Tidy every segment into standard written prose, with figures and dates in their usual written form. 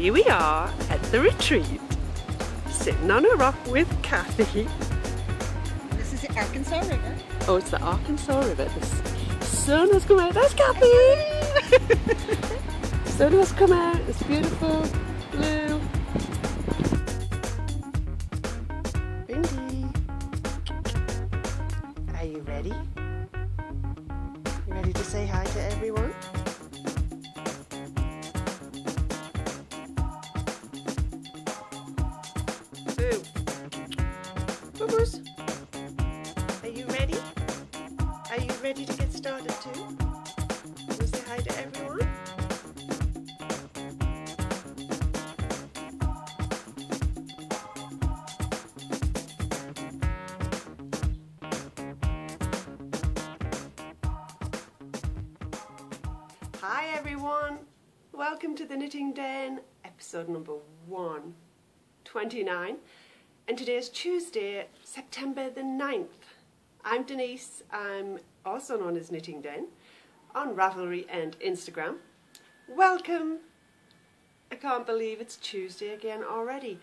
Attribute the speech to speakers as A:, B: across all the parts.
A: here we are at the retreat, sitting on a rock with Kathy.
B: This is the Arkansas River.
A: Oh, it's the Arkansas River. The sun has come out. There's Kathy! Sun has come out. It's beautiful, blue. Windy. Are you ready? You ready to say hi to everyone? Boo. Boo-boos. Are you ready? Are you ready to get started too? Want to say hi to everyone? Hi everyone! Welcome to the Knitting Den, episode number 129. And today is Tuesday, September the 9th. I'm Denise, I'm also known as Knitting Den, on Ravelry and Instagram. Welcome! I can't believe it's Tuesday again already.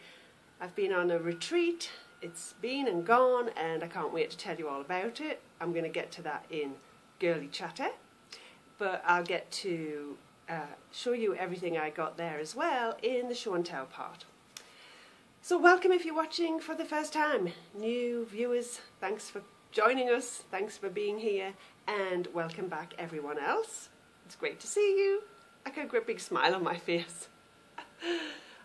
A: I've been on a retreat, it's been and gone, and I can't wait to tell you all about it. I'm going to get to that in Girly Chatter, but I'll get to show you everything I got there as well in the show and tell part. So welcome if you're watching for the first time. New viewers, thanks for joining us, thanks for being here, and welcome back everyone else. It's great to see you. I got a great big smile on my face.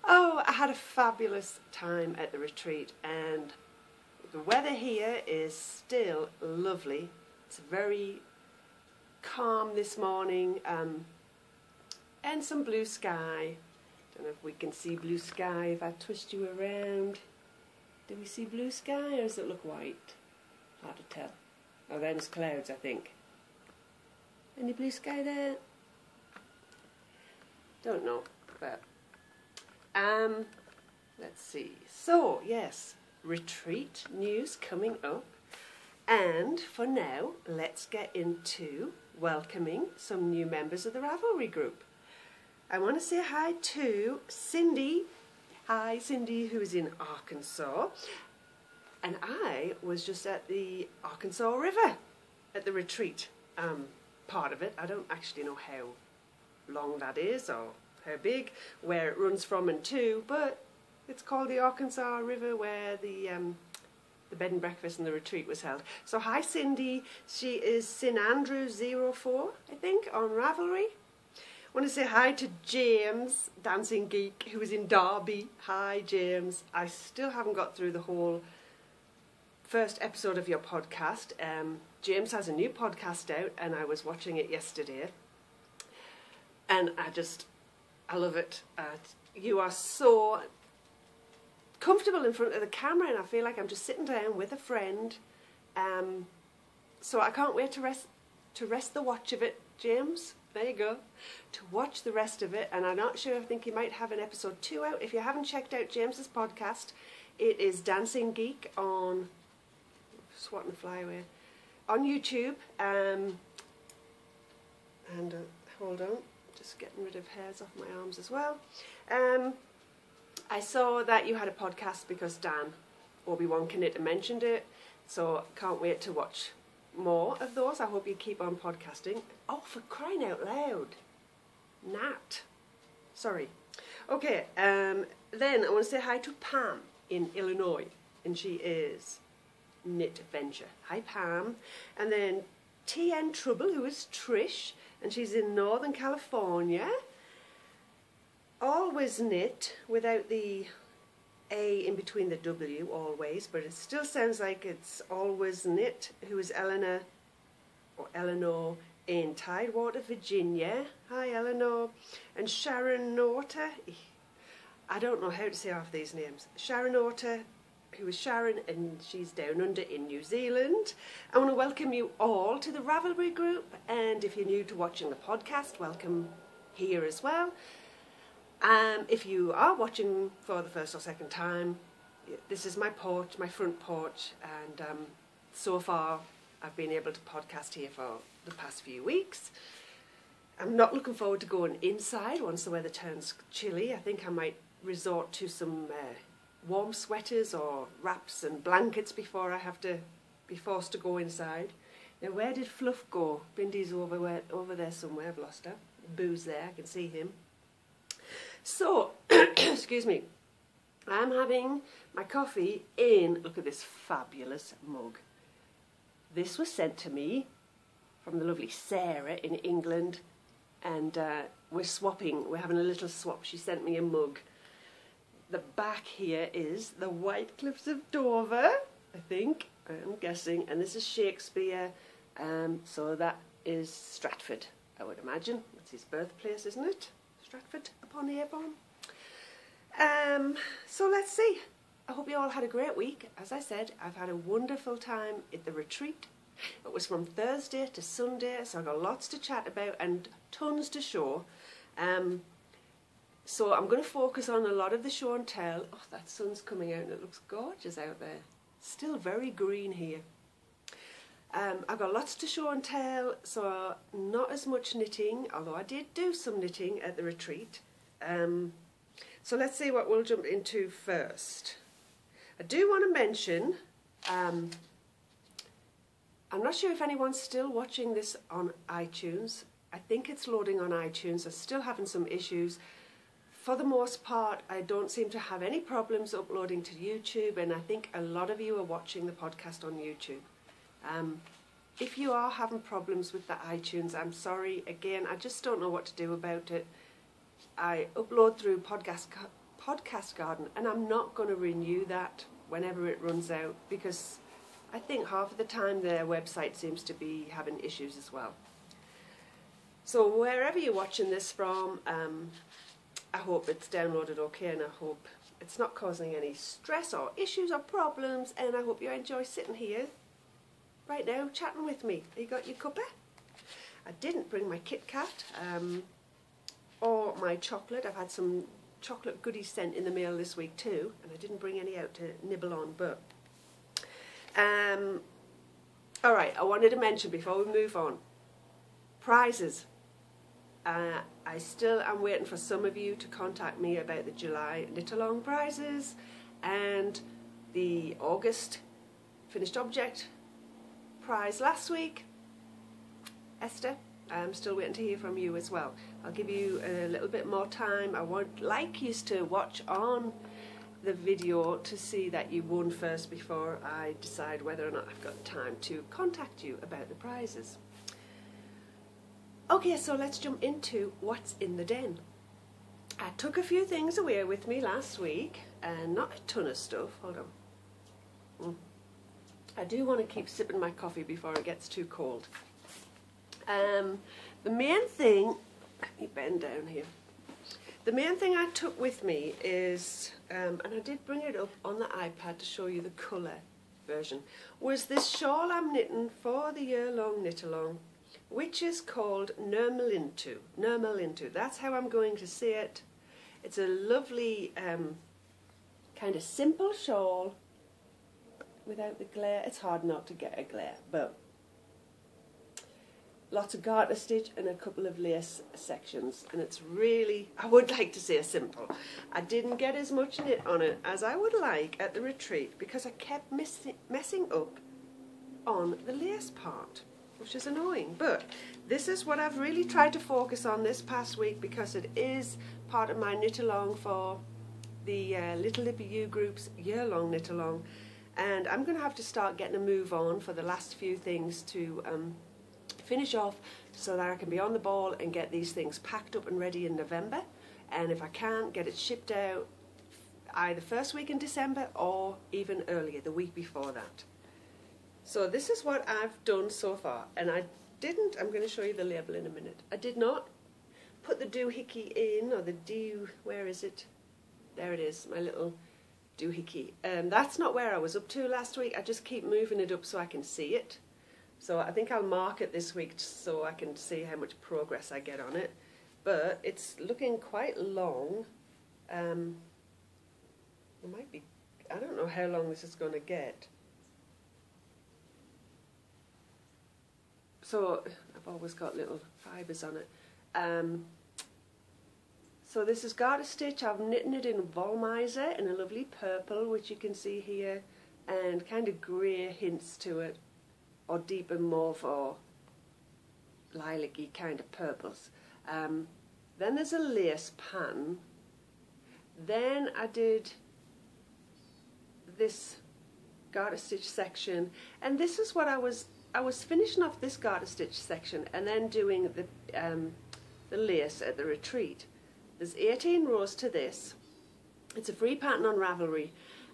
A: Oh, I had a fabulous time at the retreat, and the weather here is still lovely. It's very calm this morning, and some blue sky. Don't know if we can see blue sky if I twist you around. Do we see blue sky or does it look white? Hard to tell. Oh, there's clouds, I think. Any blue sky there? Don't know, but let's see. So yes, retreat news coming up, and for now, let's get into welcoming some new members of the Ravelry group. I want to say hi to Cindy. Hi Cindy, who's in Arkansas. And I was just at the Arkansas River at the retreat part of it. I don't actually know how long that is or how big, where it runs from and to, but it's called the Arkansas River, where the bed and breakfast and the retreat was held. So hi Cindy, she is Sin Andrew 04, I think, on Ravelry. I want to say hi to James, Dancing Geek, who is in Derby. Hi James. I still haven't got through the whole first episode of your podcast. James has a new podcast out and I was watching it yesterday. And I love it. You are so comfortable in front of the camera and I feel like I'm just sitting down with a friend. So I can't wait to rest the watch of it, James. There you go. To watch the rest of it, and I'm not sure, I think he might have an episode 2 out. If you haven't checked out James's podcast, it is Dancing Geek on swatting the fly away on YouTube. And hold on, just getting rid of hairs off my arms as well. I saw that you had a podcast because Dan Obi-Wan Knitter mentioned it, so can't wait to watch more of those. I hope you keep on podcasting. Oh, for crying out loud. Nat. Sorry. Okay, then I want to say hi to Pam in Illinois, and she is Knit Adventure. Hi Pam. And then TN Trouble, who is Trish, and she's in Northern California. Always knit, without the A in between the W, always, but it still sounds like it's always knit, who is Eleanor in Tidewater, Virginia. Hi Eleanor. And Sharon Norter, I don't know how to say half these names. Sharon Norter, who is Sharon, and she's down under in New Zealand. I want to welcome you all to the Ravelry group, and if you're new to watching the podcast, welcome here as well. If you are watching for the first or second time, this is my porch, my front porch, and so far I've been able to podcast here for the past few weeks. I'm not looking forward to going inside once the weather turns chilly. I think I might resort to some warm sweaters or wraps and blankets before I have to be forced to go inside. Now, where did Fluff go? Bindy's over there somewhere. I've lost her. Boo's there. I can see him. So, excuse me. I'm having my coffee in, look at this fabulous mug. This was sent to me from the lovely Sarah in England, and we're having a little swap. She sent me a mug. The back here is the White Cliffs of Dover, I think, I'm guessing, and this is Shakespeare, so that is Stratford, I would imagine. That's his birthplace, isn't it? Stratford upon Avon. So let's see. I hope you all had a great week. As I said, I've had a wonderful time at the retreat. It was from Thursday to Sunday, so I've got lots to chat about and tons to show. So I'm going to focus on a lot of the show and tell. Oh, that sun's coming out and it looks gorgeous out there. Still very green here. I've got lots to show and tell, so not as much knitting, although I did do some knitting at the retreat. So let's see what we'll jump into first. I do want to mention, I'm not sure if anyone's still watching this on iTunes. I think it's loading on iTunes. I'm still having some issues. For the most part, I don't seem to have any problems uploading to YouTube, and I think a lot of you are watching the podcast on YouTube. If you are having problems with the iTunes, I'm sorry. Again, I just don't know what to do about it. I upload through Podcast Garden, and I'm not going to renew that whenever it runs out, because I think half of the time their website seems to be having issues as well. So wherever you're watching this from, I hope it's downloaded okay, and I hope it's not causing any stress or issues or problems, and I hope you enjoy sitting here right now chatting with me. You got your cuppa? I didn't bring my Kit Kat or my chocolate. I've had some chocolate goodies sent in the mail this week too, and I didn't bring any out to nibble on, but alright, I wanted to mention before we move on, prizes. I still am waiting for some of you to contact me about the July knit-along prizes and the August finished object prize last week. Esther, I'm still waiting to hear from you as well. I'll give you a little bit more time. I would like you to watch on the video to see that you won first before I decide whether or not I've got time to contact you about the prizes. Okay, so let's jump into what's in the den. I took a few things away with me last week, and not a ton of stuff. Hold on. I do want to keep sipping my coffee before it gets too cold. The main thing, let me bend down here. The main thing I took with me is, and I did bring it up on the iPad to show you the colour version, was this shawl I'm knitting for the year-long knit-along, which is called Nurmalintu. Nurmalintu, that's how I'm going to say it. It's a lovely kind of simple shawl without the glare. It's hard not to get a glare, but lots of garter stitch and a couple of lace sections, and it's really, I would like to say simple. I didn't get as much knit on it as I would like at the retreat because I kept messing up on the lace part, which is annoying, but this is what I've really tried to focus on this past week because it is part of my knit along for the Little Lippy U group's year-long knit along, and I'm going to have to start getting a move on for the last few things to finish off so that I can be on the ball and get these things packed up and ready in November, and if I can, get it shipped out either first week in December or even earlier, the week before that. So this is what I've done so far, and I'm going to show you the label in a minute. I did not put the doohickey in, or the where is it? There it is, my little doohickey. That's not where I was up to last week. I just keep moving it up so I can see it. So I think I'll mark it this week so I can see how much progress I get on it. But it's looking quite long. It might be, I don't know how long this is going to get. So I've always got little fibres on it. So this is Garter Stitch. I've knitted it in Wollmeise in a lovely purple, which you can see here, and kind of grey hints to it, or deeper mauve or lilac-y kind of purples. Then there's a lace pattern. Then I did this garter stitch section, and this is what I was finishing off this garter stitch section and then doing the lace at the retreat. There's 18 rows to this. It's a free pattern on Ravelry,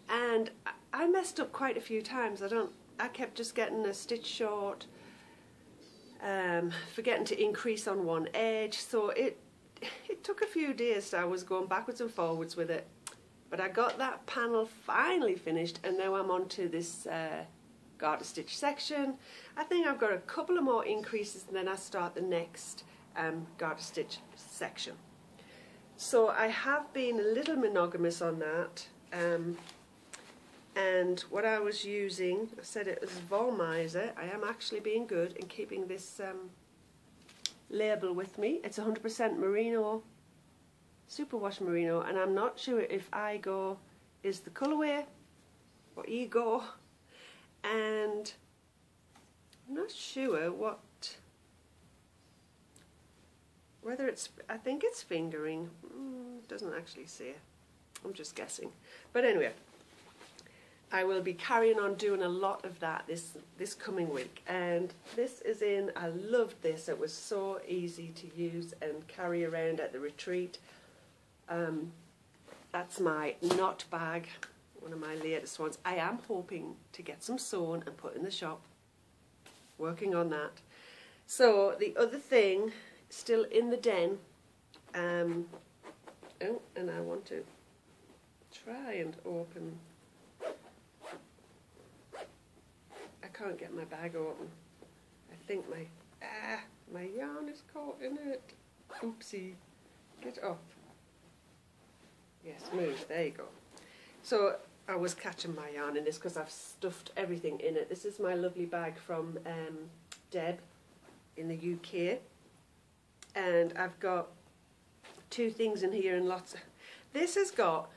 A: and I messed up quite a few times. I kept just getting a stitch short, forgetting to increase on one edge, so it took a few days. I was going backwards and forwards with it, but I got that panel finally finished, and now I'm on to this garter stitch section. I think I've got a couple of more increases and then I start the next garter stitch section. So I have been a little monogamous on that, and what I was using, I said it was Wollmeise. I am actually being good in keeping this label with me. It's 100% merino, superwash merino, and I'm not sure if Igo is the colourway or Ego, and I'm not sure whether it's, I think it's fingering. Doesn't actually say. I'm just guessing. But anyway, I will be carrying on doing a lot of that this coming week. And this is in, I loved this. It was so easy to use and carry around at the retreat. That's my knot bag, one of my latest ones. I am hoping to get some sewn and put in the shop. Working on that. So the other thing, still in the den, oh, and I want to try and open. I can't get my bag open. I think my yarn is caught in it. Oopsie. Get off. Yes, move. There you go. So I was catching my yarn in this because I've stuffed everything in it. This is my lovely bag from Deb in the UK. And I've got 2 things in here and lots of... This has got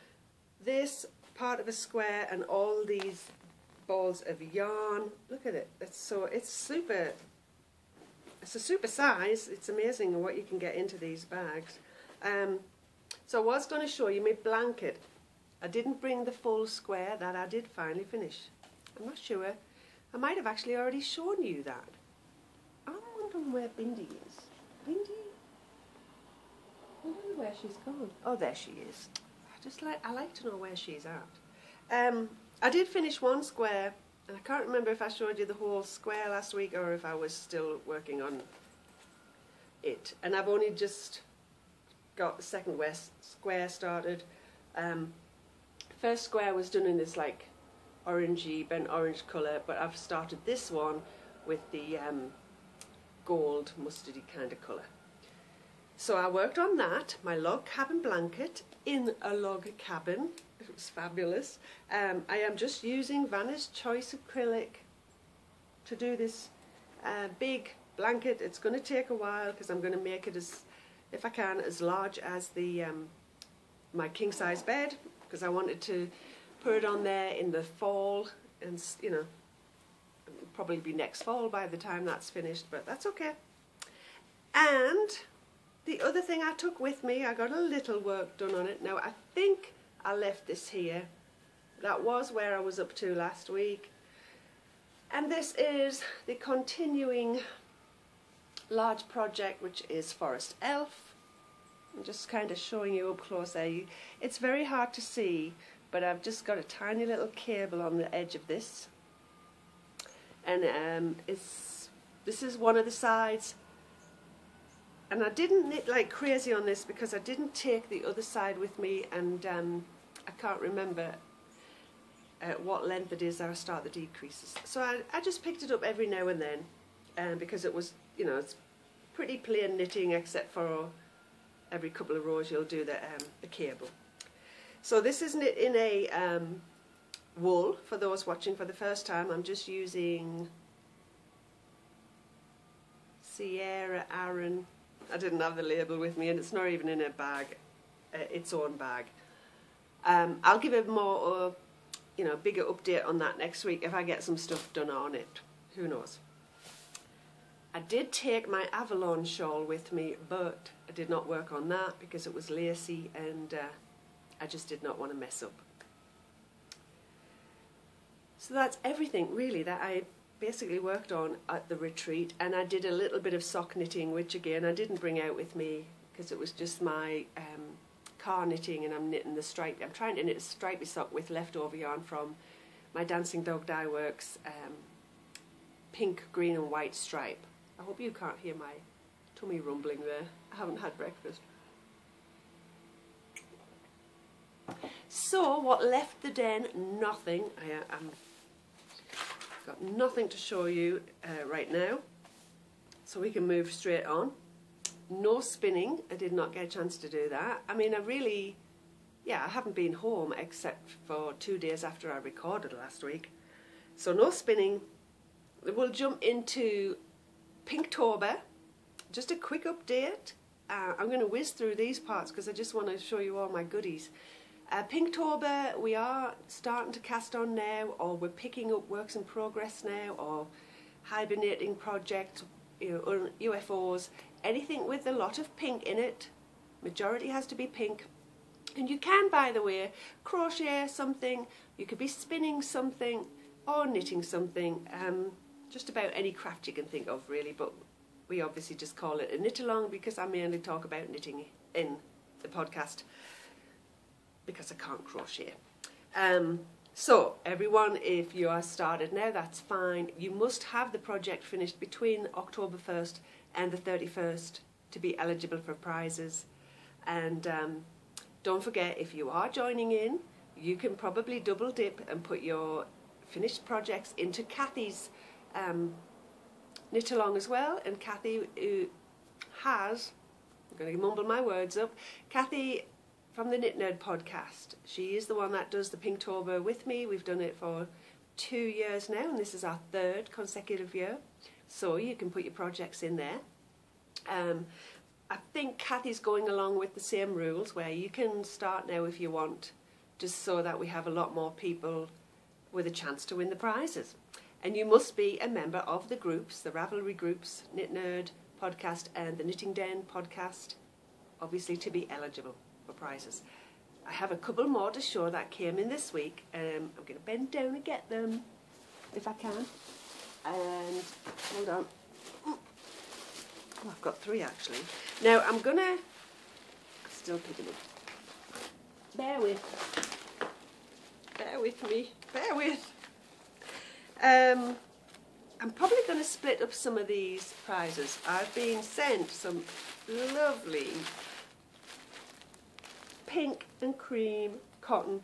A: this part of a square and all these balls of yarn. Look at it. It's super... It's a super size. It's amazing what you can get into these bags. So I was going to show you my blanket. I didn't bring the full square that I did finally finish. I'm not sure. I might have actually already shown you that. I'm wondering where Bindi is. Bindi? I don't know where she's gone. Oh, there she is. I like to know where she's at. I did finish one square, and I can't remember if I showed you the whole square last week or if I was still working on it. And I've only just got the second square started. First square was done in this like orangey, burnt orange colour, but I've started this one with the gold mustardy kind of colour. So I worked on that, my log cabin blanket in a log cabin. It was fabulous. I am just using Vanna's Choice acrylic to do this big blanket. It's going to take a while because I'm going to make it as, if I can, as large as the my king size bed, because I wanted to put it on there in the fall, and you know, it'll probably be next fall by the time that's finished, but that's okay. And the other thing I took with me, I got a little work done on it. Now I think I left this here. That was where I was up to last week. And this is the continuing large project, which is Forest Elf. I'm just kind of showing you up close there. It's very hard to see, but I've just got a tiny little cable on the edge of this. And this is one of the sides. And I didn't knit like crazy on this because I didn't take the other side with me, and I can't remember what length it is that I start the decreases. So I just picked it up every now and then, because it was, you know, it's pretty plain knitting except for every couple of rows you'll do the cable. So this is knit in a wool. For those watching for the first time, I'm just using Sierra Aran I didn't have the label with me, and it's not even in a bag, its own bag. I'll give a more, bigger update on that next week if I get some stuff done on it. Who knows? I did take my Avalon shawl with me, but I did not work on that because it was lacy, and I just did not want to mess up. So that's everything really that I basically worked on at the retreat, and I did a little bit of sock knitting, which again I didn't bring out with me because it was just my car knitting, and I'm knitting the stripe. I'm trying to knit a stripy sock with leftover yarn from my Dancing Dog Dye Works pink, green and white stripe. I hope you can't hear my tummy rumbling there. I haven't had breakfast. So what left the den? Nothing. I'm got nothing to show you right now, so we can move straight on. No spinning. I did not get a chance to do that. I mean, I haven't been home except for 2 days after I recorded last week, so no spinning. We'll jump into Pinktober. Just a quick update. I'm going to whiz through these parts because I just want to show you all my goodies. Pinktober, we are starting to cast on now, or we're picking up works in progress now, or hibernating projects, UFOs, anything with a lot of pink in it. Majority has to be pink. And you can, by the way, crochet something, you could be spinning something, or knitting something, just about any craft you can think of really, but we obviously just call it a knit along because I mainly talk about knitting in the podcast, because I can't crochet. So everyone, if you are started now, that's fine. You must have the project finished between October 1st and the 31st to be eligible for prizes. And don't forget, if you are joining in, you can probably double dip and put your finished projects into Kathy's knit along as well. And Kathy has, I'm going to mumble my words up, Kathy from the Knit Nerd podcast. She is the one that does the Pinktober with me. We've done it for 2 years now, and this is our 3rd consecutive year. So you can put your projects in there. I think Kathy's going along with the same rules where you can start now if you want, just so that we have a lot more people with a chance to win the prizes. And you must be a member of the groups, the Ravelry groups, Knit Nerd podcast and the Knitting Den podcast, obviously to be eligible for prizes. I have a couple more to show that came in this week. I'm going to bend down and get them if I can. And hold on. Oh, I've got 3 actually. Now I'm going to still picking up. Bear with me. Bear with. I'm probably going to split up some of these prizes. I've been sent some lovely pink and cream cotton.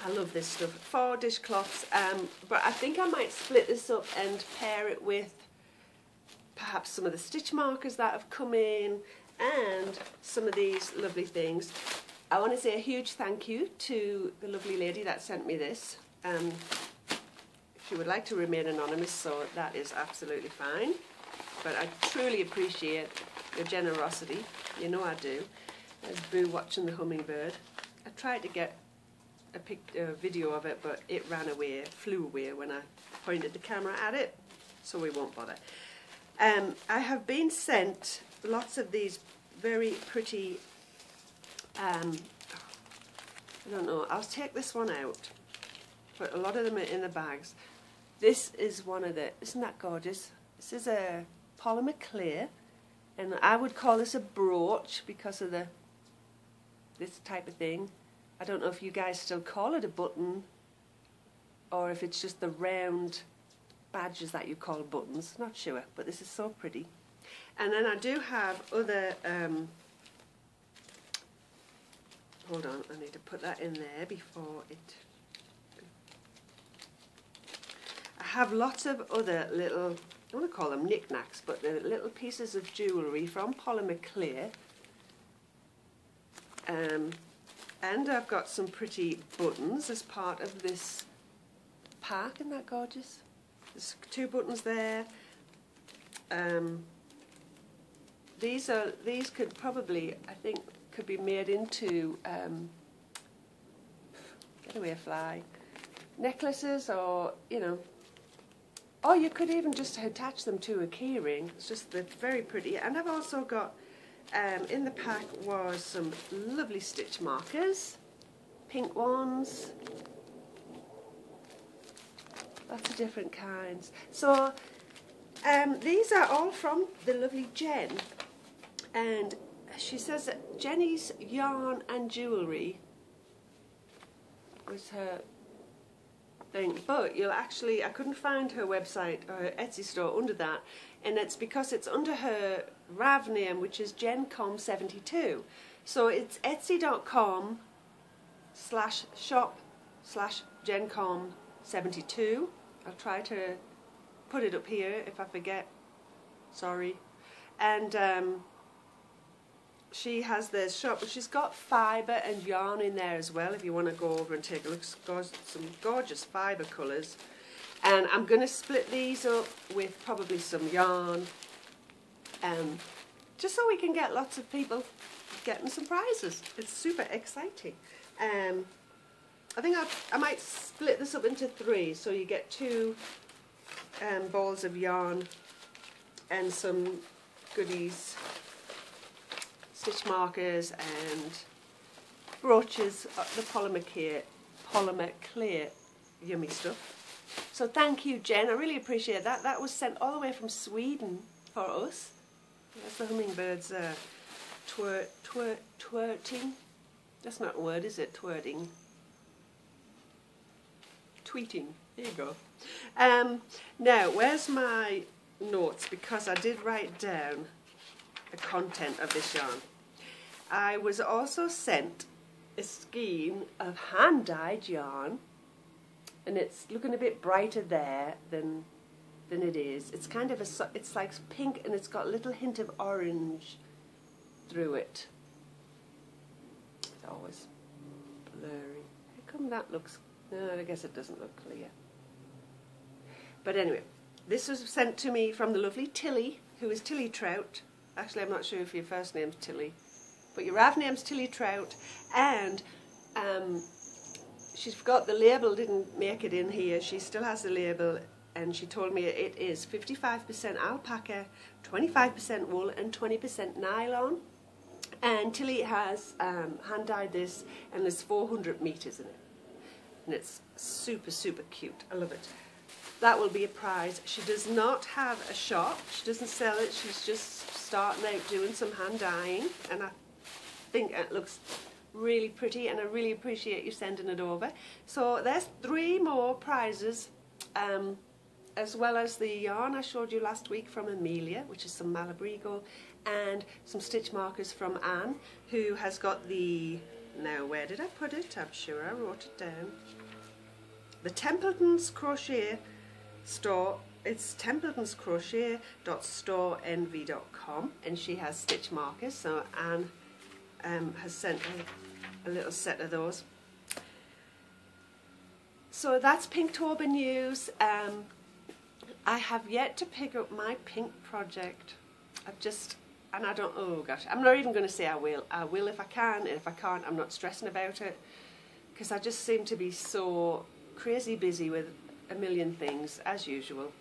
A: I love this stuff. 4 dishcloths, but I think I might split this up and pair it with perhaps some of the stitch markers that have come in and some of these lovely things. I want to say a huge thank you to the lovely lady that sent me this. She would like to remain anonymous, so that is absolutely fine. But I truly appreciate your generosity. You know I do. There's Boo watching the hummingbird. I tried to get a video of it, but it ran away, flew away when I pointed the camera at it, so we won't bother. I have been sent lots of these very pretty, I don't know, I'll take this one out, but a lot of them are in the bags. This is one of the, isn't that gorgeous? This is a polymer clear, and I would call this a brooch because of this type of thing. I don't know if you guys still call it a button, or if it's just the round badges that you call buttons. Not sure, but this is so pretty. And then I do have other, hold on, I need to put that in there before it, I have lots of other little, I want to call them knickknacks, but they're little pieces of jewellery from polymer clear. And I've got some pretty buttons as part of this pack. Isn't that gorgeous? There's 2 buttons there. these could probably, I think, could be made into get away fly necklaces, or or you could even just attach them to a keyring. It's just they're very pretty. And I've also got in the pack was some lovely stitch markers, pink ones, lots of different kinds. So these are all from the lovely Jen, and she says that Jenny's Yarn and Jewellery was her thing, but you'll actually, I couldn't find her website or her Etsy store under that, and it's because it's under her Rav name, which is JenCom72. So it's etsy.com/shop/JenCom72. I'll try to put it up here if I forget, sorry. And she has this shop, but she's got fibre and yarn in there as well if you want to go over and take a look. Some gorgeous fibre colours. And I'm going to split these up with probably some yarn, just so we can get lots of people getting some prizes. It's super exciting. I think I might split this up into 3, so you get 2 balls of yarn and some goodies, stitch markers and brooches, the polymer clear yummy stuff. So thank you, Jen, I really appreciate that. That was sent all the way from Sweden for us. There's the hummingbirds twerting. That's not a word, is it? Twirting. Tweeting. There you go. Now, where's my notes? Because I did write down the content of this yarn. I was also sent a skein of hand-dyed yarn, and it's looking a bit brighter there than it is. It's kind of it's like pink, and it's got a little hint of orange through it. It's always blurry. How come that looks? No, I guess it doesn't look clear. But anyway, this was sent to me from the lovely Tilly, who is Tilly Trout. Actually, I'm not sure if your first name's Tilly, but your Rav name's Tilly Trout, and she's forgot the label, didn't make it in here. She still has the label, and she told me it is 55% alpaca, 25% wool, and 20% nylon. And Tilly has hand-dyed this, and there's 400 metres in it. And it's super, super cute. I love it. That will be a prize. She does not have a shop. She doesn't sell it. She's just starting out doing some hand dyeing, and I think it looks really pretty, and I really appreciate you sending it over. So there's 3 more prizes, as well as the yarn I showed you last week from Amelia, which is some Malabrigo, and some stitch markers from Anne, who has got the, now where did I put it? I'm sure I wrote it down. The Templeton's Crochet store. It's templetonscrochet.storenvy.com, and she has stitch markers, so Anne has sent a little set of those. So that's Pinktober news. I have yet to pick up my pink project. And I don't, oh gosh, I'm not even going to say I will. I will if I can, and if I can't, I'm not stressing about it, because I just seem to be so crazy busy with a million things, as usual.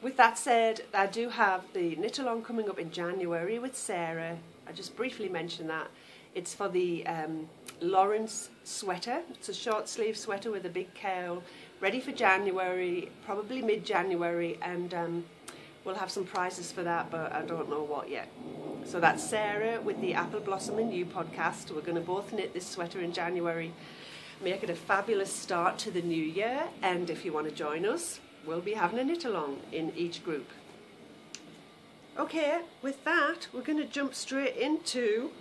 A: With that said, I do have the knit-along coming up in January with Sarah. I just briefly mentioned that. It's for the Lawrence sweater. It's a short sleeve sweater with a big cowl, ready for January, probably mid-January, and we'll have some prizes for that, but I don't know what yet. So that's Sarah with the Apple Blossom and You podcast. We're going to both knit this sweater in January, make it a fabulous start to the new year, and if you want to join us, we'll be having a knit-along in each group. Okay, with that, we're going to jump straight into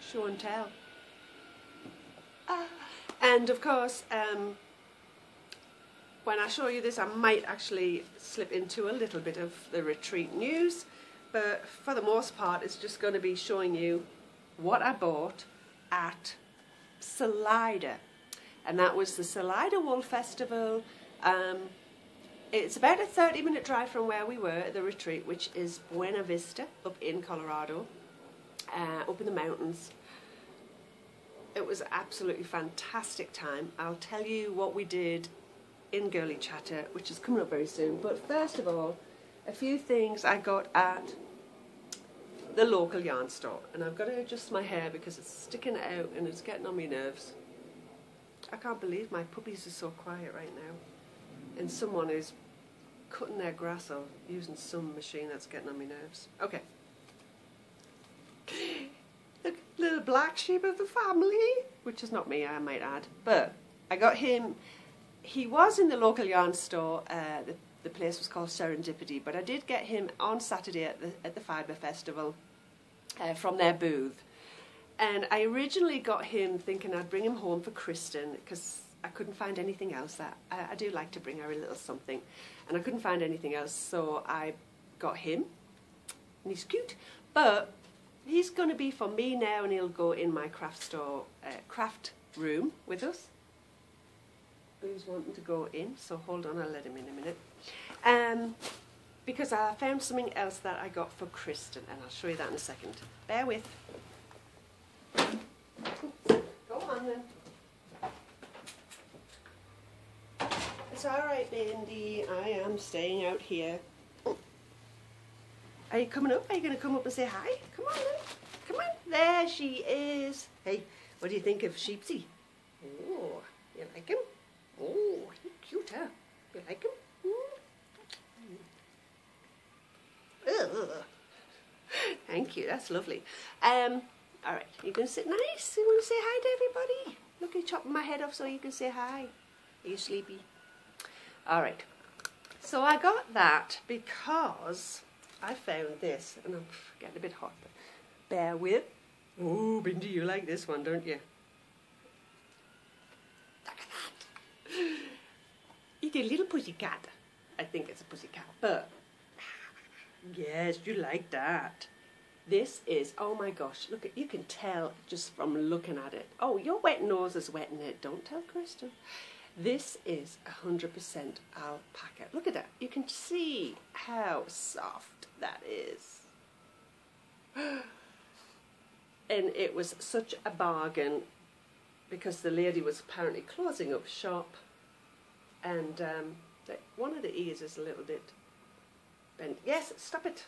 A: show and tell. And of course, when I show you this, I might actually slip into a little bit of the retreat news, but for the most part, it's just going to be showing you what I bought at Salida. And that was the Salida Wool Festival. It's about a 30-minute drive from where we were at the retreat, which is Buena Vista up in Colorado, up in the mountains. It was absolutely fantastic time. I'll tell you what we did in Girly Chatter, which is coming up very soon. But first of all, a few things I got at the local yarn store. And I've got to adjust my hair because it's sticking out and it's getting on my nerves. I can't believe my puppies are so quiet right now. And someone is cutting their grass or using some machine that's getting on my nerves. Okay. The little black sheep of the family, which is not me, I might add. But I got him, he was in the local yarn store, the place was called Serendipity, but I did get him on Saturday at the Fibre Festival from their booth. And I originally got him thinking I'd bring him home for Kristen, because I couldn't find anything else. That I do like to bring her a little something, and I couldn't find anything else, so I got him, and he's cute, but he's going to be for me now, and he'll go in my craft store, craft room with us. Who's wanting to go in, so hold on, I'll let him in a minute. Because I found something else that I got for Kristen, and I'll show you that in a second. Bear with. Go on then. It's alright, Mindy. I am staying out here. Are you coming up? Are you going to come up and say hi? Come on then. Come on. There she is. Hey, what do you think of Sheepsy? Oh, you like him? Oh, he's cute, huh? You like him? Ugh. Thank you, that's lovely. Alright, you can sit nice. You want to say hi to everybody? Look, you're chopping my head off so you can say hi. Are you sleepy? Alright, so I got that because I found this, and I'm getting a bit hot, but bear with. Oh, Bindi, you like this one, don't you? Look at that. It's a little pussycat. I think it's a pussycat, but yes, you like that. This is, oh my gosh, look at, you can tell just from looking at it. Oh, your wet nose is wetting it. Don't tell Kristen. This is 100% alpaca. Look at that. You can see how soft that is. And it was such a bargain because the lady was apparently closing up shop, and one of the ears is a little bit bent. Yes, stop it.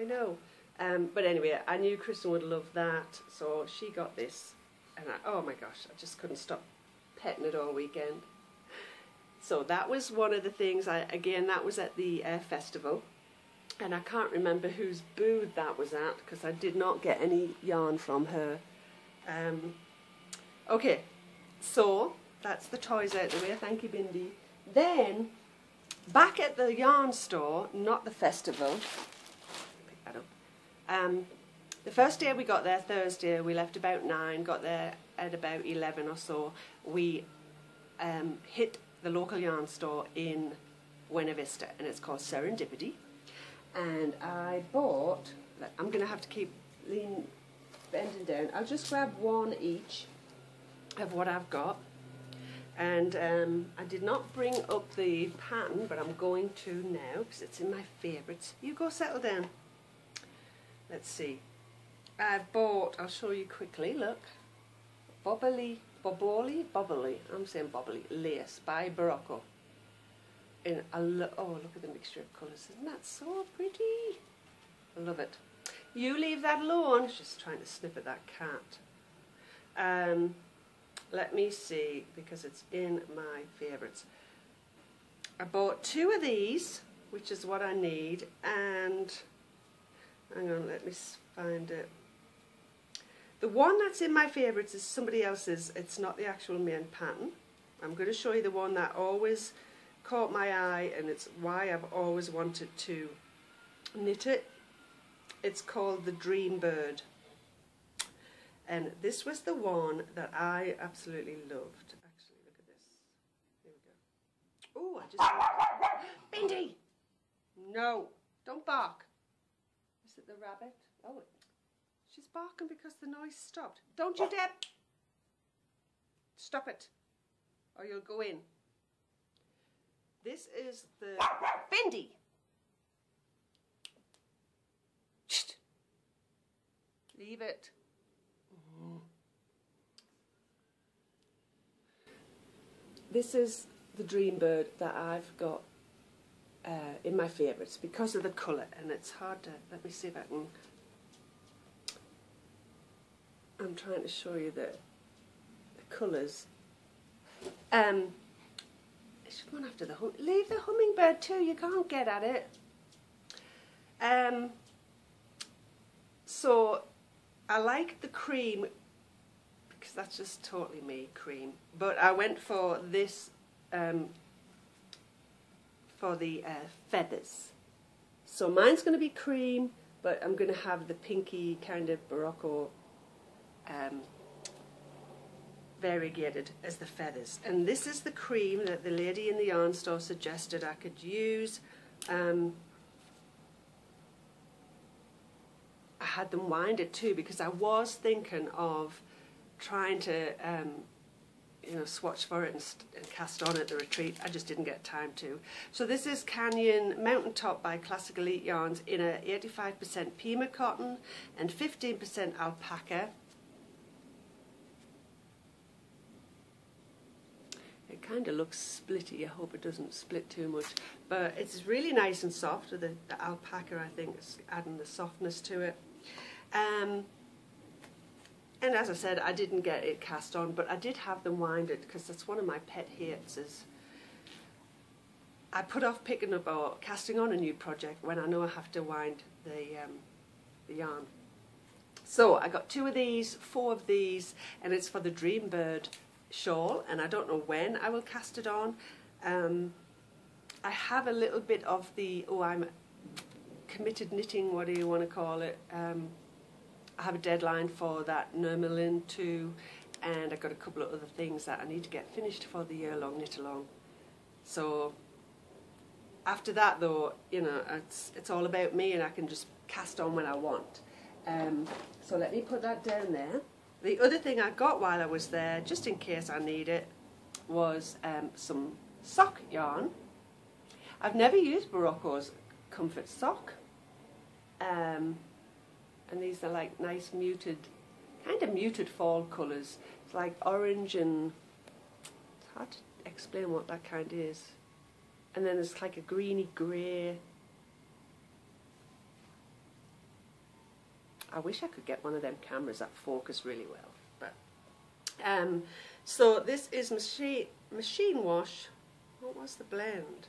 A: I know. But anyway, I knew Kristen would love that, so she got this. And oh my gosh, I just couldn't stop petting it all weekend. So that was one of the things. Again, that was at the festival, and I can't remember whose booth that was at because I did not get any yarn from her. Okay, so that's the toys out the way. Thank you, Bindi. Then back at the yarn store, not the festival. Pick that up. The first day we got there, Thursday, we left about 9, got there at about 11 or so. We hit the local yarn store in Buena Vista, and it's called Serendipity. And I bought, I'm going to have to keep bending down. I'll just grab one each of what I've got. And I did not bring up the pattern, but I'm going to now because it's in my favourites. You go settle down. Let's see. I've bought, I'll show you quickly, look. Bobbly, I'm saying bobbly, lace by Barocco. And oh, look at the mixture of colours. Isn't that so pretty? I love it. You leave that alone. She's trying to snip at that cat. Let me see, because it's in my favourites. I bought 2 of these, which is what I need, and hang on, let me find it. The one that's in my favourites is somebody else's. It's not the actual main pattern. I'm going to show you the one that always caught my eye, and it's why I've always wanted to knit it. It's called the Dream Bird. And this was the one that I absolutely loved. Actually, look at this. Here we go. Oh, I just... Bindi! No, don't bark. Is it the rabbit? Oh, she's barking because the noise stopped. Don't you dare... Stop it, or you'll go in. This is the Bindi. Shh. Leave it. This is the Dream Bird that I've got in my favourites because of the colour, and it's hard to, let me see if I can, I'm trying to show you the colours. It should run after the leave the hummingbird too, you can't get at it. So I like the cream because that's just totally me, cream, but I went for this for the feathers. So mine's going to be cream, but I'm going to have the pinky kind of Barocco variegated as the feathers. And this is the cream that the lady in the yarn store suggested I could use. I had them winded too because I was thinking of trying to you know, swatch for it and cast on at the retreat. I just didn't get time to. So this is Canyon Mountaintop by Classic Elite Yarns in a 85% Pima cotton and 15% alpaca. It kind of looks splitty. I hope it doesn't split too much, but it's really nice and soft. The alpaca, I think, is adding the softness to it. And as I said, I didn't get it cast on, but I did have them winded because that's one of my pet hates. Is I put off picking up or casting on a new project when I know I have to wind the yarn. So I got 2 of these, 4 of these, and it's for the Dream Bird shawl, and I don't know when I will cast it on. I have a little bit of the, I'm committed knitting, what do you want to call it? I have a deadline for that Nurmalin too, and I've got a couple of other things that I need to get finished for the year-long knit-along. So after that though, you know, it's all about me and I can just cast on when I want. So let me put that down there. The other thing I got while I was there, just in case I need it, was some sock yarn. I've never used Barocco's Comfort Sock. And these are like nice muted, kind of muted fall colours. It's like orange and, it's hard to explain what that kind is. And then there's like a greeny grey. I wish I could get one of them cameras that focus really well. But so this is machine wash. What was the blend?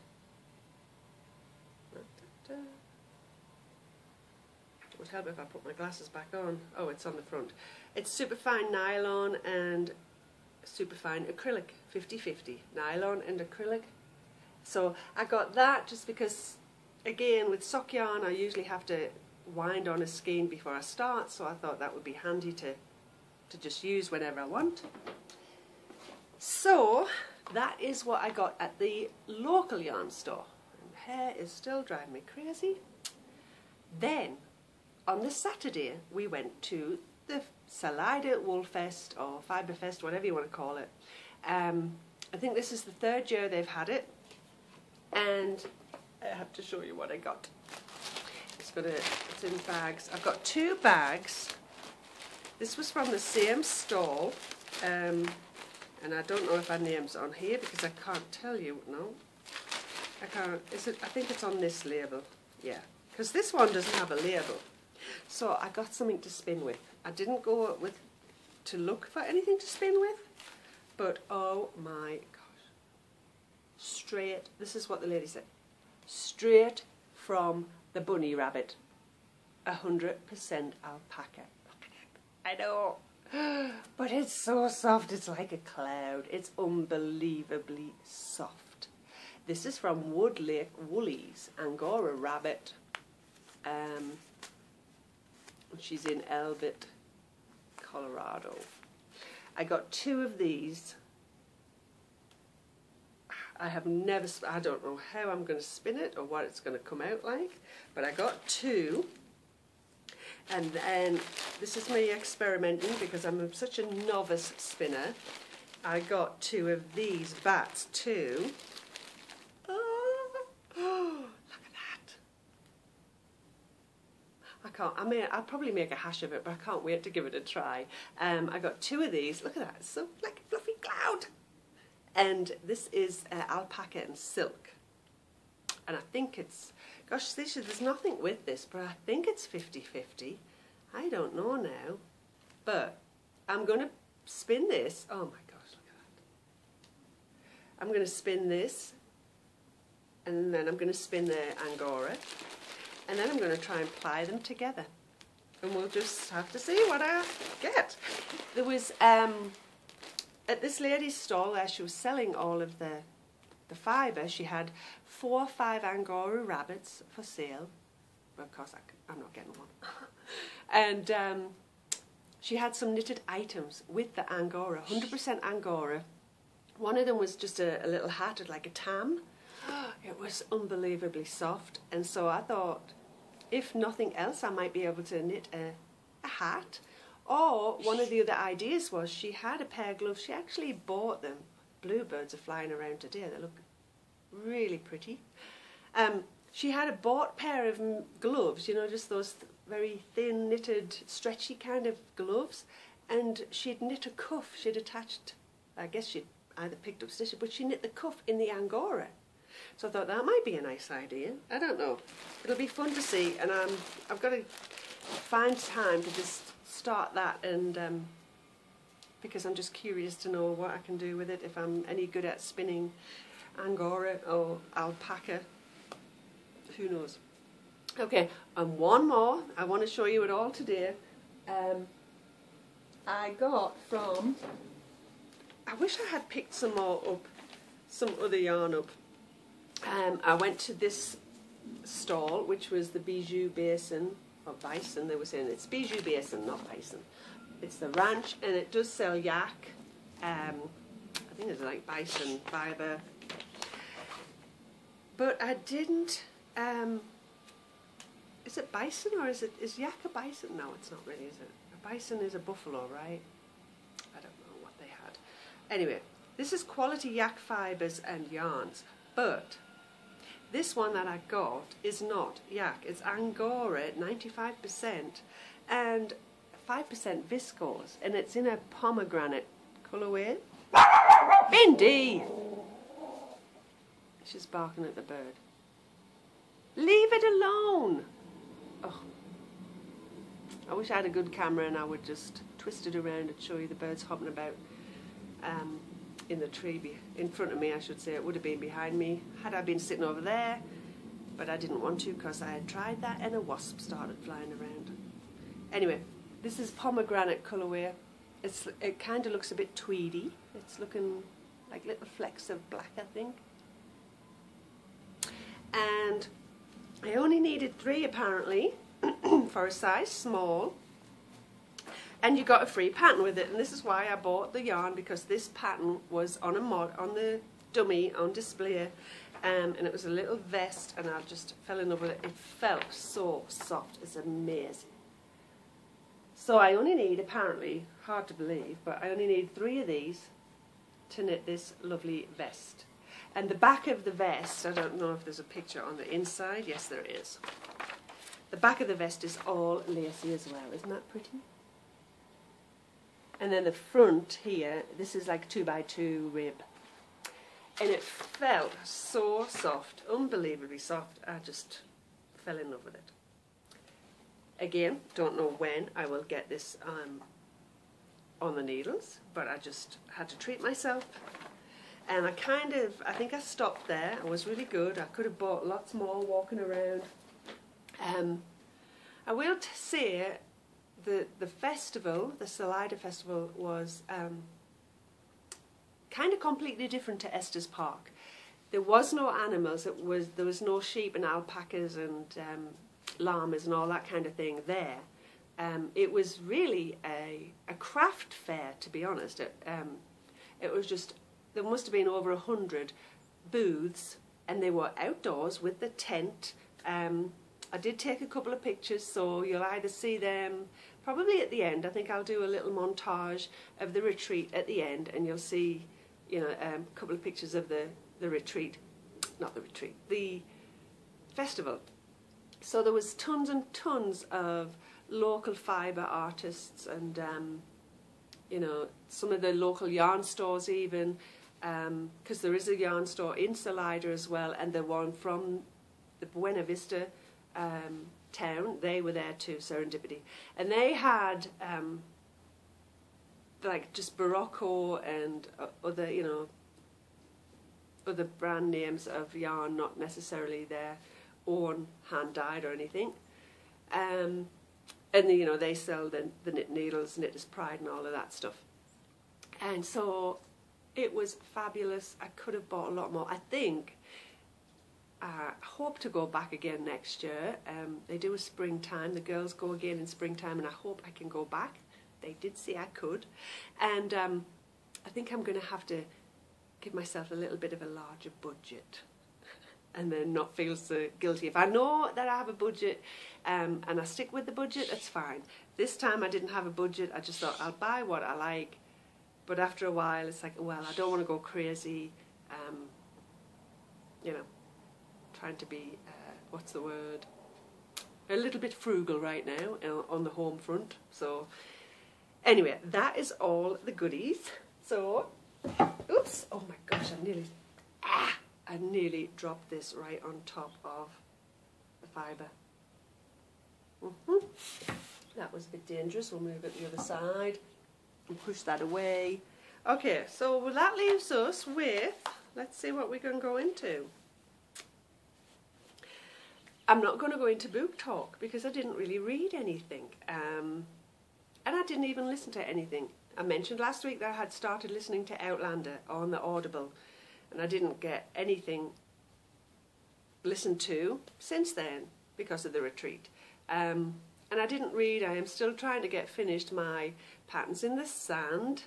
A: It would help if I put my glasses back on. Oh, it's on the front. It's superfine nylon and superfine acrylic, 50-50. Nylon and acrylic. So I got that just because, again, with sock yarn I usually have to wind on a skein before I start, so I thought that would be handy to just use whenever I want. So that is what I got at the local yarn store. And the hair is still driving me crazy. Then on the Saturday we went to the Salida Woolfest or Fiberfest, whatever you want to call it. I think this is the 3rd year they've had it, and I have to show you what I got. It's in bags. I've got 2 bags. This was from the same stall, and I don't know if our name's on here because I can't tell you. No, I can't. Is it? I think it's on this label. Yeah, because this one doesn't have a label. So I got something to spin with. I didn't go to look for anything to spin with, but oh my gosh, straight. This is what the lady said. Straight from the bunny rabbit, 100% alpaca. I know, but it's so soft, it's like a cloud. It's unbelievably soft. This is from Wood Lake Woolies, Angora Rabbit. She's in Elbit, Colorado. I got 2 of these. I don't know how I'm going to spin it or what it's going to come out like, but I got 2. And then, this is me experimenting because I'm such a novice spinner. I got 2 of these bats too. Oh, I'll probably make a hash of it, but I can't wait to give it a try. I got 2 of these. Look at that, it's so like a fluffy cloud. And this is alpaca and silk. And I think it's, gosh, there's nothing with this, but I think it's 50-50. I don't know now. But I'm going to spin this. Oh my gosh, look at that. I'm going to spin this, and then I'm going to spin the Angora, and then I'm going to try and ply them together. And we'll just have to see what I get. There was, at this lady's stall there, she was selling all of the fibre. She had 4 or 5 Angora rabbits for sale. Well, of course, I'm not getting one. And she had some knitted items with the Angora, 100% Angora. One of them was just a little hat, like a tam. It was unbelievably soft, and so I thought, if nothing else, I might be able to knit a hat. Or one of the other ideas was she had a pair of gloves. She actually bought them. Bluebirds are flying around today. They look really pretty. She had a bought pair of gloves, you know, just those very thin, knitted, stretchy kind of gloves. And she'd knit a cuff. She'd attached, I guess she'd either picked up stitches, but she knit the cuff in the Angora. So I thought that might be a nice idea. I don't know. It'll be fun to see, and I've got to find time to just start that, and because I'm just curious to know what I can do with it, if I'm any good at spinning Angora or alpaca. Who knows? Okay, and one more. I want to show you it all today. I got from, I wish I had picked some more up, some other yarn up. I went to this stall, which was the Bijou Basin, or Bison, they were saying. It's Bijou Basin, not Bison. It's the ranch, and it does sell yak. I think it's like bison fibre. But I didn't, is it bison, or is yak a bison? No, it's not really, is it? A bison is a buffalo, right? I don't know what they had. Anyway, this is quality yak fibres and yarns, but this one that I got is not yak. It's Angora, 95%, and 5% viscose, and it's in a pomegranate colourway. Bindi! She's barking at the bird. Leave it alone! Oh. I wish I had a good camera and I would just twist it around and show you the birds hopping about in the tree in front of me, I should say. It would have been behind me had I been sitting over there, but I didn't want to because I had tried that and a wasp started flying around. Anyway, this is pomegranate colourway. It kind of looks a bit tweedy. It's looking like little flecks of black, I think. And I only needed 3 apparently for a size small. And you got a free pattern with it, and this is why I bought the yarn, because this pattern was on on the dummy on display, and it was a little vest, and I just fell in love with it. It felt so soft, it's amazing. So I only need, apparently, hard to believe, but I only need 3 of these to knit this lovely vest. And the back of the vest, I don't know if there's a picture on the inside. Yes, there is. The back of the vest is all lacy as well. Isn't that pretty? And then the front here, this is like 2x2 rib. And it felt so soft, unbelievably soft. I just fell in love with it. Again, don't know when I will get this on the needles, but I just had to treat myself. And I think I stopped there. It was really good. I could have bought lots more walking around. I will say the festival, the Salida Festival, was kind of completely different to Esther's Park. There was no animals. There was no sheep and alpacas and llamas and all that kind of thing there. It was really a craft fair, to be honest. It was just, there must have been over 100 booths, and they were outdoors with the tent. I did take a couple of pictures, so you'll either see them probably at the end. I think I'll do a little montage of the retreat at the end, and you'll see, you know, a couple of pictures of the retreat, not the retreat, the festival. So there was tons and tons of local fibre artists and, you know, some of the local yarn stores even, because there is a yarn store in Salida as well, and the one from the Buena Vista town, they were there too, Serendipity. And they had like just Barocco and other, you know, other brand names of yarn, not necessarily their own hand dyed or anything. And you know, they sell the knit needles, Knitter's Pride and all of that stuff. And so it was fabulous. I could have bought a lot more. I think I hope to go back again next year. They do a springtime. The girls go again in springtime, and I hope I can go back. They did say I could. And I think I'm going to have to give myself a little bit of a larger budget and then not feel so guilty. If I know that I have a budget and I stick with the budget, that's fine. This time I didn't have a budget. I just thought I'll buy what I like. But after a while, it's like, well, I don't want to go crazy, you know, trying to be, what's the word, a little bit frugal right now on the home front. So anyway, that is all the goodies. So, oops, oh my gosh, I nearly dropped this right on top of the fibre. That was a bit dangerous. We'll move it the other side and push that away. Okay, so that leaves us with, let's see what we can go into. I'm not going to go into book talk because I didn't really read anything, and I didn't even listen to anything. I mentioned last week that I had started listening to Outlander on the Audible, and I didn't get anything listened to since then because of the retreat. And I didn't read. I am still trying to get finished my Patterns in the Sand,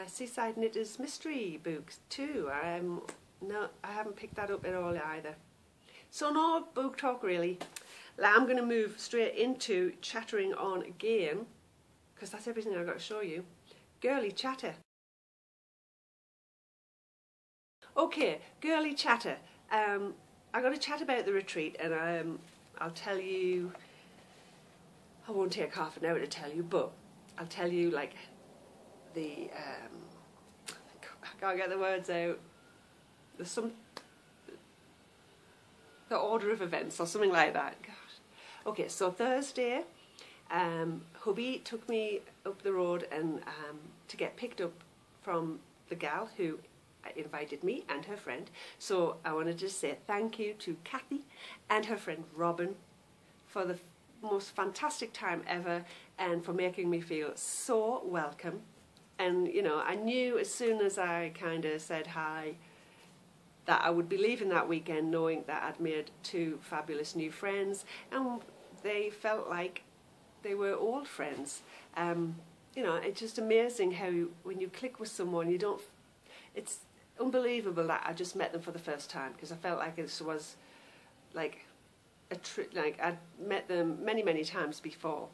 A: Seaside Knitters mystery books too. I haven't picked that up at all either. So no book talk really. I'm going to move straight into chattering on again, because that's everything I've got to show you. Girly chatter. Okay, girly chatter. I got to chat about the retreat, and I'll tell you. I won't take half an hour to tell you, but I'll tell you like the. I can't get the words out. There's some. The order of events or something like that. Gosh. Okay, so Thursday, hubby took me up the road and to get picked up from the gal who invited me and her friend. So I wanted to say thank you to Kathy and her friend Robin for the most fantastic time ever and for making me feel so welcome. And you know, I knew as soon as I kind of said hi that I would be leaving that weekend knowing that I'd made 2 fabulous new friends, and they felt like they were old friends. You know, it's just amazing how when you click with someone, you don't. It's unbelievable that I just met them for the first time, because I felt like it was like like I'd met them many times before.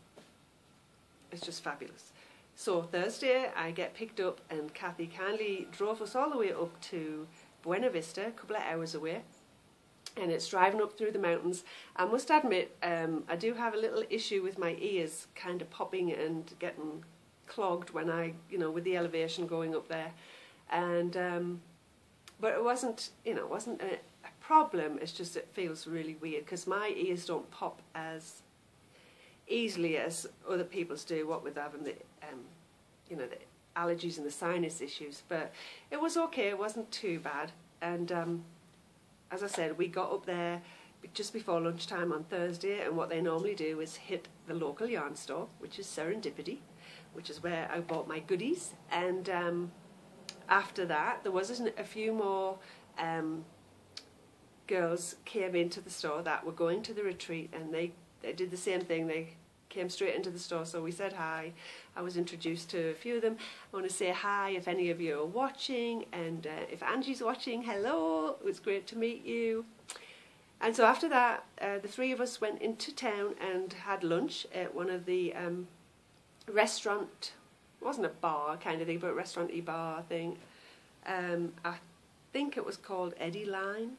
A: It's just fabulous. So Thursday, I get picked up, and Kathy kindly drove us all the way up to Buena Vista, a couple of hours away, and it's driving up through the mountains. I must admit, I do have a little issue with my ears kind of popping and getting clogged when I, you know, with the elevation going up there, and but it wasn't, you know, it wasn't a problem. It's just it feels really weird because my ears don't pop as easily as other people's do. What with having the, you know, the allergies and the sinus issues, but it was okay. It wasn't too bad. And as I said, we got up there just before lunchtime on Thursday, and what they normally do is hit the local yarn store, which is Serendipity, which is where I bought my goodies. And after that, there was a few more girls came into the store that were going to the retreat, and they did the same thing. They came straight into the store, so we said hi. I was introduced to a few of them. I want to say hi if any of you are watching, and if Angie's watching, hello, it was great to meet you. And so after that, the 3 of us went into town and had lunch at one of the restaurant, it wasn't a bar kind of thing, but a restaurant-y bar thing. I think it was called Eddie Line.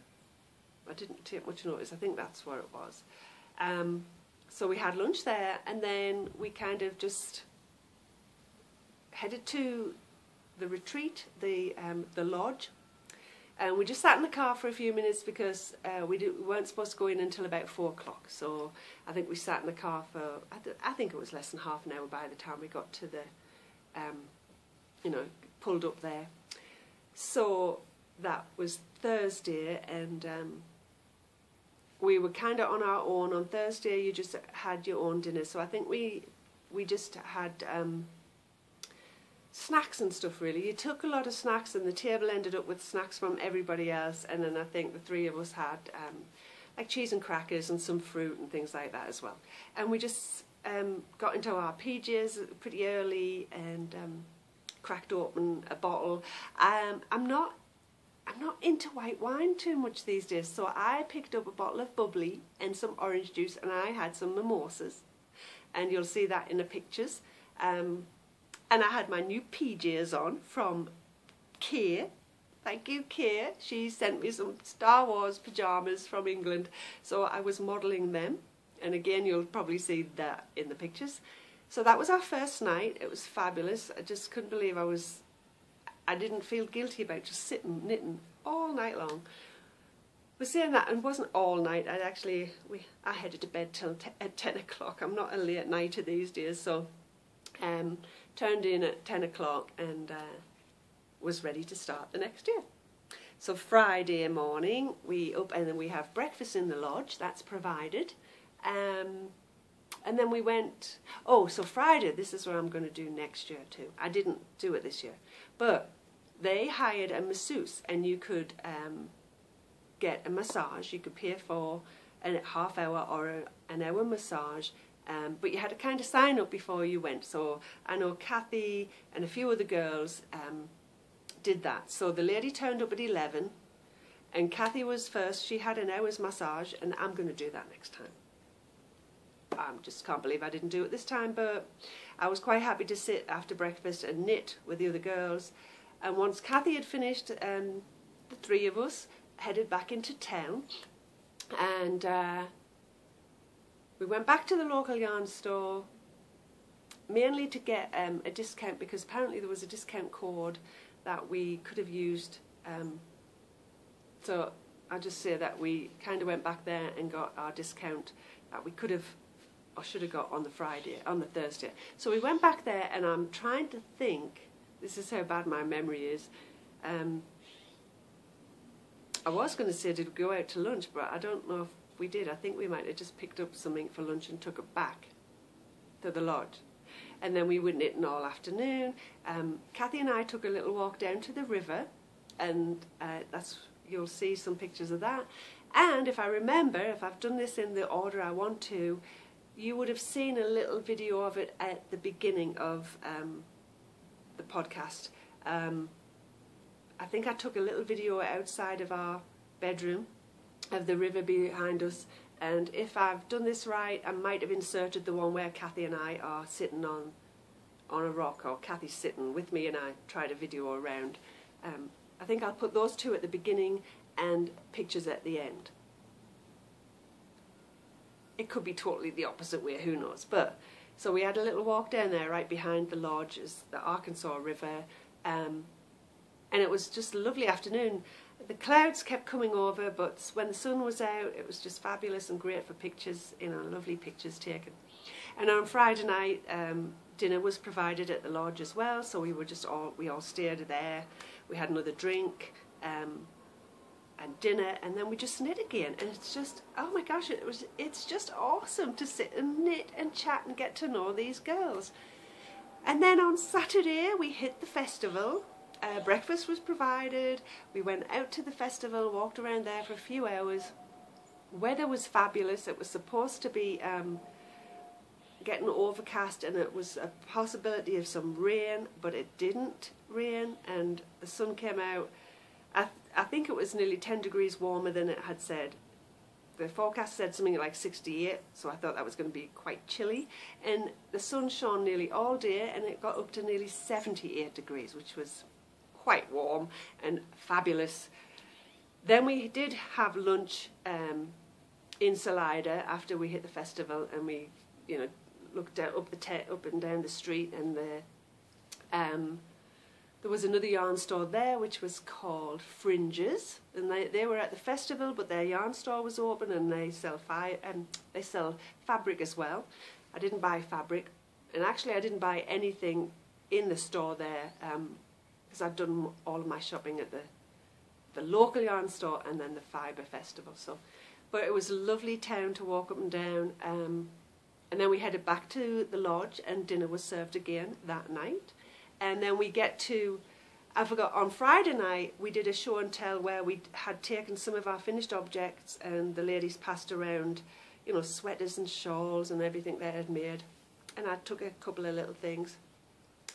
A: I didn't take much notice. I think that's what it was. So we had lunch there, and then we kind of just headed to the retreat, the lodge. And we just sat in the car for a few minutes because we weren't supposed to go in until about 4 o'clock. So I think we sat in the car for, I think it was less than half an hour by the time we got to the, pulled up there. So that was Thursday, and we were kind of on our own. On Thursday you just had your own dinner. So I think we just had snacks and stuff, really. You took a lot of snacks, and the table ended up with snacks from everybody else, and then I think the 3 of us had like cheese and crackers and some fruit and things like that as well. And we just got into our PJs pretty early and cracked open a bottle. I'm not into white wine too much these days, so I picked up a bottle of bubbly and some orange juice, and I had some mimosas, and you'll see that in the pictures. And I had my new PJs on from Kay. Thank you, Kay. She sent me some Star Wars pyjamas from England, so I was modelling them. And again, you'll probably see that in the pictures. So that was our first night. It was fabulous. I just couldn't believe I didn't feel guilty about just sitting knitting all night long. But saying that, it wasn't all night. I headed to bed at 10 o'clock. I'm not a late nighter these days, so turned in at 10 o'clock and was ready to start the next day. So Friday morning we up, and then we have breakfast in the lodge, that's provided. And then we went, so Friday, this is what I'm going to do next year too. I didn't do it this year, but they hired a masseuse, and you could get a massage. You could pay for a half hour or an hour massage, but you had to kind of sign up before you went. So I know Kathy and a few other girls did that. So the lady turned up at 11, and Kathy was first. She had an hour's massage, and I'm going to do that next time. I just can't believe I didn't do it this time, but I was quite happy to sit after breakfast and knit with the other girls. And once Kathy had finished, the 3 of us headed back into town, and we went back to the local yarn store, mainly to get a discount, because apparently there was a discount code that we could have used. So I'll just say that we kind of went back there and got our discount that we could have or should have got on the Thursday. So we went back there, and I'm trying to think, this is how bad my memory is. I was going to say, did we go out to lunch, but I don't know if we did. I think we might have just picked up something for lunch and took it back to the lodge. And then we were knitting all afternoon. Kathy and I took a little walk down to the river, and you'll see some pictures of that. And if I remember, if I've done this in the order I want to, you would have seen a little video of it at the beginning of the podcast. I think I took a little video outside of our bedroom of the river behind us, and if I've done this right, I might have inserted the one where Kathy and I are sitting on a rock, or Kathy's sitting with me and I tried a video around. I think I'll put those 2 at the beginning and pictures at the end. It could be totally the opposite way, who knows. But so we had a little walk down there right behind the lodge, is the Arkansas River, and it was just a lovely afternoon. The clouds kept coming over, but when the sun was out, it was just fabulous and great for pictures, lovely pictures taken. And on Friday night, dinner was provided at the lodge as well, so we all stayed there. We had another drink and dinner, and then we just knit again. And it's just, oh my gosh, it's just awesome to sit and knit and chat and get to know these girls. And then on Saturday we hit the festival. Breakfast was provided. We went out to the festival, walked around there for a few hours. Weather was fabulous. It was supposed to be getting overcast, and it was a possibility of some rain, but it didn't rain, and the sun came out. I think it was nearly 10 degrees warmer than it had said. The forecast said something like 68, so I thought that was going to be quite chilly. And the sun shone nearly all day, and it got up to nearly 78 degrees, which was quite warm and fabulous. Then we did have lunch in Salida after we hit the festival, and we, you know, looked out up and down the street, and there was another yarn store there which was called Fringes, and they were at the festival, but their yarn store was open, and they sell fabric as well. I didn't buy fabric, and actually I didn't buy anything in the store there because I'd done all of my shopping at the local yarn store and then the Fibre Festival. So, but it was a lovely town to walk up and down, and then we headed back to the lodge, and dinner was served again that night. And then we get to, I forgot, on Friday night we did a show and tell where we had taken some of our finished objects, and the ladies passed around, you know, sweaters and shawls and everything they had made, and I took a couple of little things.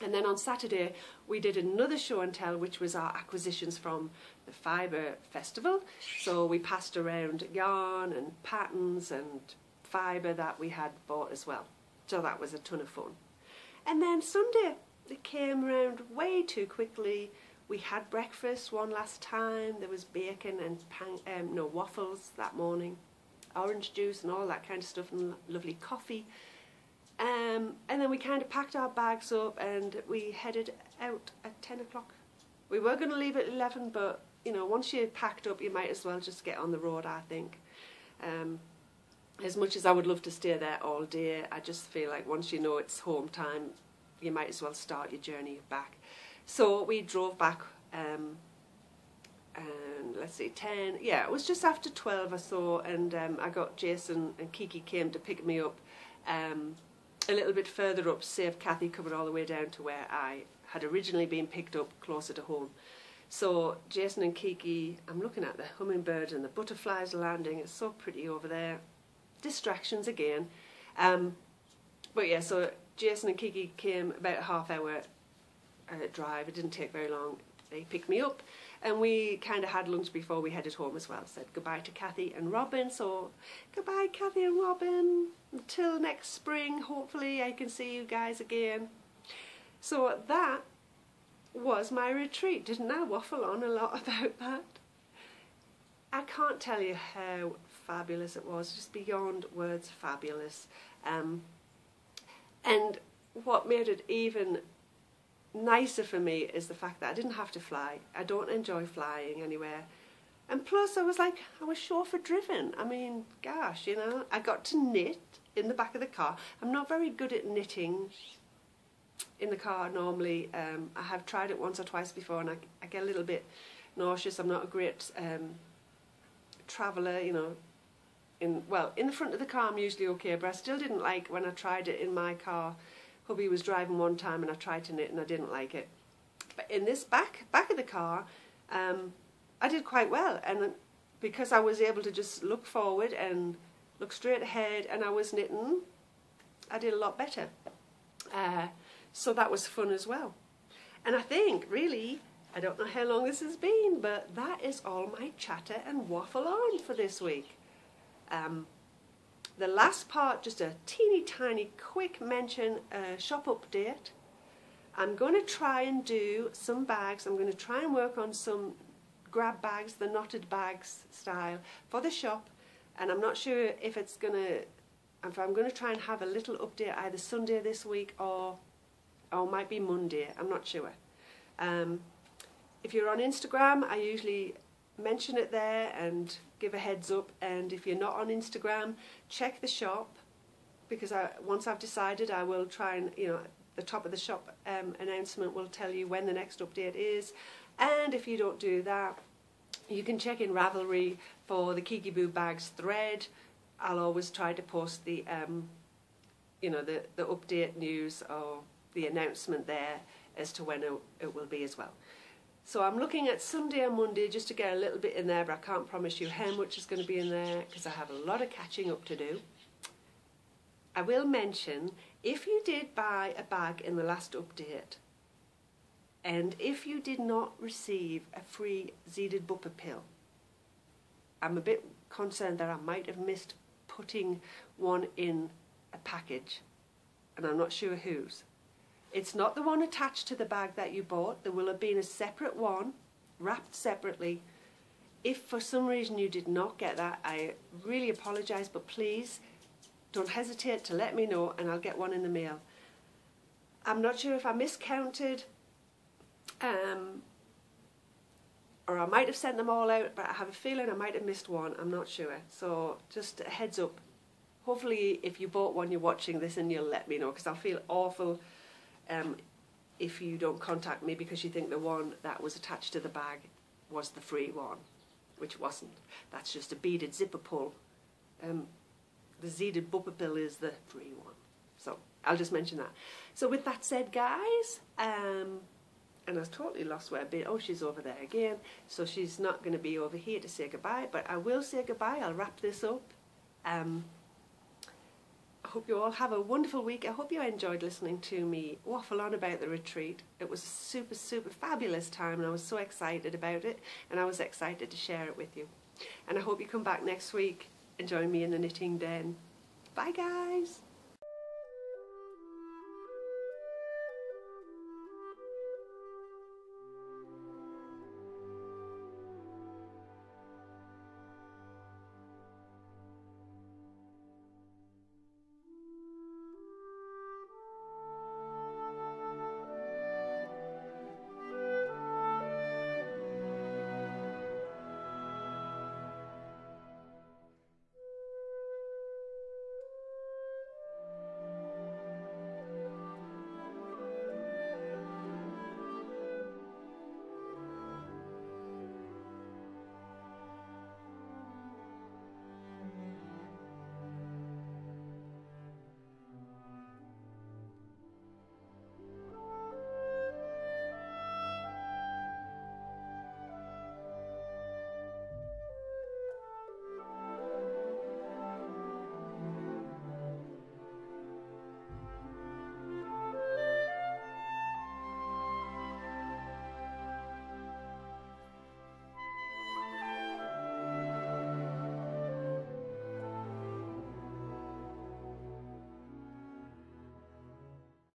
A: And then on Saturday we did another show and tell, which was our acquisitions from the Fibre Festival. So we passed around yarn and patterns and fibre that we had bought as well. So that was a ton of fun. And then Sunday, it came around way too quickly. We had breakfast one last time. There was bacon and waffles that morning, orange juice and all that kind of stuff, and lovely coffee. And then we kind of packed our bags up and we headed out at 10 o'clock. We were going to leave at 11, but you know, once you're packed up, you might as well just get on the road, I think. As much as I would love to stay there all day, I just feel like once you know it's home time, you might as well start your journey back. So we drove back, and let's see, 10, yeah, it was just after 12 or so, and I got Jason and Kiki came to pick me up a little bit further up, save Kathy coming all the way down to where I had originally been picked up, closer to home. So Jason and Kiki, I'm looking at the hummingbird and the butterflies landing, it's so pretty over there. Distractions again. But yeah, so Jason and Kiki came about a half-hour drive. It didn't take very long. They picked me up, and we kind of had lunch before we headed home as well. Said goodbye to Kathy and Robin. So goodbye, Kathy and Robin. Until next spring, hopefully I can see you guys again. So that was my retreat. Didn't I waffle on a lot about that? I can't tell you how fabulous it was. Just beyond words fabulous. And what made it even nicer for me is the fact that I didn't have to fly. I don't enjoy flying anywhere. And plus I was chauffeur driven. I mean, gosh, you know, I got to knit in the back of the car. I'm not very good at knitting in the car normally. I have tried it once or twice before, and I get a little bit nauseous. I'm not a great traveller, you know. In the front of the car I'm usually okay, but I still didn't like when I tried it in my car. Hubby was driving one time and I tried to knit and I didn't like it. But in this back of the car, I did quite well, and because I was able to just look forward and look straight ahead and I was knitting, I did a lot better. So that was fun as well. And I think, really, I don't know how long this has been, but that is all my chatter and waffle on for this week. The last part, just a teeny tiny quick mention, shop update. I'm going to try and do some bags. I'm going to try and work on some grab bags, the knotted bags style for the shop, and I'm not sure if I'm going to try and have a little update either Sunday this week or it might be Monday. I'm not sure. If you're on Instagram, I usually mention it there and give a heads up, and if you're not on Instagram, check the shop, because once I've decided, I will try and, you know, the top of the shop announcement will tell you when the next update is. And if you don't do that, you can check in Ravelry for the Kiki Boo Bags thread. I'll always try to post the you know, the update news or the announcement there as to when it will be as well. So I'm looking at Sunday and Monday just to get a little bit in there, but I can't promise you how much is going to be in there because I have a lot of catching up to do. I will mention, if you did buy a bag in the last update, and if you did not receive a free Zeded Bupper pill, I'm a bit concerned that I might have missed putting one in a package, and I'm not sure whose. It's not the one attached to the bag that you bought. There will have been a separate one, wrapped separately, If for some reason you did not get that, I really apologise, but please don't hesitate to let me know and I'll get one in the mail. I'm not sure if I miscounted, or I might have sent them all out, but I have a feeling I might have missed one. I'm not sure. So just a heads up. Hopefully if you bought one, you're watching this and you'll let me know, because I'll feel awful if you don't contact me because you think the one that was attached to the bag was the free one, which wasn't. That's just a beaded zipper pull. The Zeeded Bubba Pill is the free one. So I'll just mention that. So with that said, guys, and I've totally lost where I've been. Oh, she's over there again. So she's not going to be over here to say goodbye, but I will say goodbye. I'll wrap this up. I hope you all have a wonderful week. I hope you enjoyed listening to me waffle on about the retreat. It was a super, super fabulous time and I was so excited about it, and I was excited to share it with you. And I hope you come back next week and join me in the knitting den. Bye, guys.